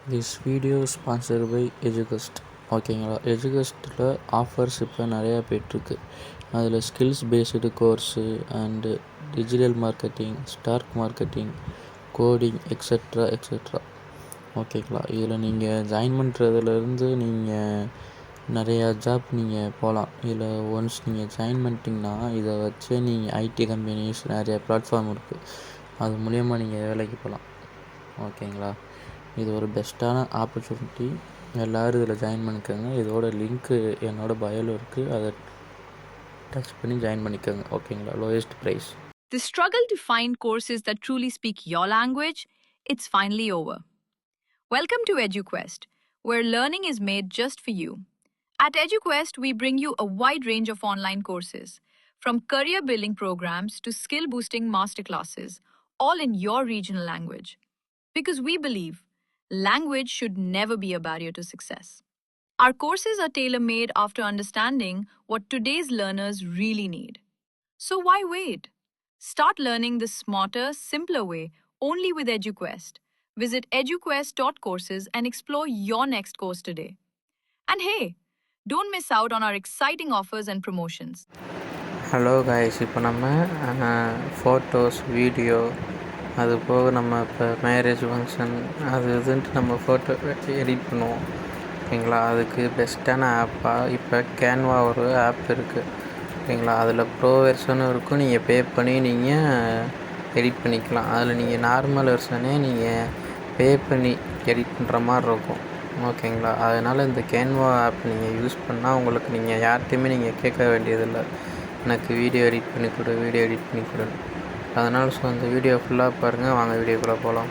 This video sponsored by எஜுகஸ்ட். ஓகேங்களா, எஜுகஸ்ட்டில் ஆஃபர்ஸ் இப்போ நிறையா போய்ட்டுருக்கு. அதில் skills based course and digital marketing, stock marketing, coding extra extra. ஓகேங்களா, இதில் நீங்கள் ஜாயின் பண்ணுறதுலேருந்து நீங்கள் நிறையா ஜாப் நீங்கள் போகலாம். இதில் ஒன்ஸ் நீங்கள் ஜாயின் பண்ணிட்டீங்கன்னா இதை வச்சு நீங்கள் ஐடி கம்பெனிஸ் நிறையா பிளாட்ஃபார்ம் இருக்குது, அது மூலயமா நீங்கள் வேலைக்கு போகலாம். ஓகேங்களா, இது ஒரு பெஸ்ட்டான ஆப்பர்ச்சுனிட்டி. எல்லோரும் இதில் ஜாயின் பண்ணிக்கோங்க. இதோட லிங்க்கு என்னோடய பயோவில் இருக்குது, அதை டச் பண்ணி ஜாயின் பண்ணிக்கோங்க. ஓகேங்களா, lowest price. The struggle to find courses that truly speak your language, it's finally over. Welcome to EduQuest, where learning is made just for you. At EduQuest, we bring you a wide range of online courses, from career building programs to skill boosting masterclasses, all in your regional language. Because we believe language should never be a barrier to success. Our courses are tailor-made after understanding what today's learners really need. So why wait? Start learning the smarter, simpler way only with EduQuest. Visit eduquest.courses and explore your next course today. And hey, don't miss out on our exciting offers and promotions. Hello guys, இப்போ நம்ம photos, video, அது போக நம்ம இப்போ marriage function அது இதுன்ட்டு நம்ம photo edit பண்ணுவோம். ஓகேங்களா, அதுக்கு பெஸ்ட்டான ஆப்பாக இப்போ கேன்வா ஒரு ஆப் இருக்குது. ஓகேங்களா, அதில் ப்ரோ வெர்ஷனும் இருக்கும், நீங்கள் பே பண்ணி நீங்கள் எடிட் பண்ணிக்கலாம். அதில் நீங்கள் நார்மல் வெர்ஷனே நீங்கள் பே பண்ணி எடிட் பண்ணுற மாதிரி இருக்கும். ஓகேங்களா, அதனால் இந்த கேன்வா ஆப் நீங்கள் யூஸ் பண்ணால் உங்களுக்கு நீங்கள் யார்கிட்டையுமே நீங்கள் கேட்க வேண்டியதில்லை, எனக்கு வீடியோ எடிட் பண்ணி கொடு, வீடியோ எடிட் பண்ணி கொடு. அதனால் அந்த வீடியோ ஃபுல்லாக பாருங்கள். வாங்க வீடியோக்குள்ளே போகலாம்.